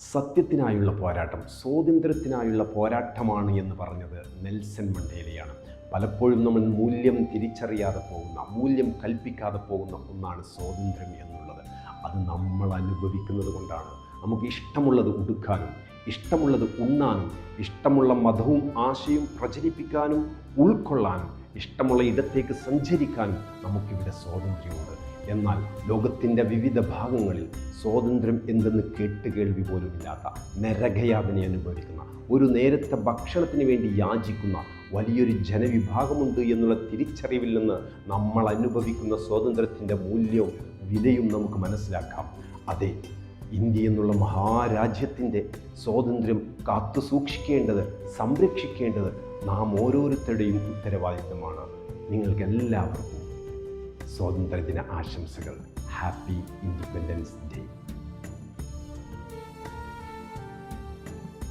സത്യത്തിനായുള്ള പോരാട്ടം, സ്വാതന്ത്ര്യത്തിനായുള്ള പോരാട്ടമാണ് എന്ന് പറഞ്ഞത് നെൽസൺ മണ്ടേലയാണ്. പലപ്പോഴും നമ്മൾ മൂല്യം തിരിച്ചറിയാതെ പോകുന്ന, മൂല്യം കൽപ്പിക്കാതെ പോകുന്ന ഒന്നാണ് സ്വാതന്ത്ര്യം എന്നുള്ളത്. അത് നമ്മൾ അനുഭവിക്കുന്നത് കൊണ്ടാണ്. നമുക്ക് ഇഷ്ടമുള്ളത് ഉടുക്കാനും, ഇഷ്ടമുള്ളത് ഉണ്ണാനും, ഇഷ്ടമുള്ള മതവും ആശയവും പ്രചരിപ്പിക്കാനും ഉൾക്കൊള്ളാനും, ഇഷ്ടമുള്ള ഇടത്തേക്ക് സഞ്ചരിക്കാനും നമുക്കിവിടെ സ്വാതന്ത്ര്യമുണ്ട്. എന്നാൽ ലോകത്തിൻ്റെ വിവിധ ഭാഗങ്ങളിൽ സ്വാതന്ത്ര്യം എന്തെന്ന് കേട്ടുകേൾവി പോലുമില്ലാത്ത, നരകയാതന അനുഭവിക്കുന്ന, ഒരു നേരത്തെ ഭക്ഷണത്തിന് വേണ്ടി യാചിക്കുന്ന വലിയൊരു ജനവിഭാഗമുണ്ട് എന്നുള്ള തിരിച്ചറിവിൽ നിന്ന് നമ്മൾ അനുഭവിക്കുന്ന സ്വാതന്ത്ര്യത്തിൻ്റെ മൂല്യവും വിലയും നമുക്ക് മനസ്സിലാക്കാം. അതെ, ഇന്ത്യ എന്നുള്ള മഹാരാജ്യത്തിൻ്റെ സ്വാതന്ത്ര്യം കാത്തു സൂക്ഷിക്കേണ്ടത്, സംരക്ഷിക്കേണ്ടത് നാം ഓരോരുത്തരുടെയും ഉത്തരവാദിത്തമാണ്. നിങ്ങൾക്കെല്ലാവർക്കും സ്വാതന്ത്ര്യദിന ആശംസകൾ. Happy independence day.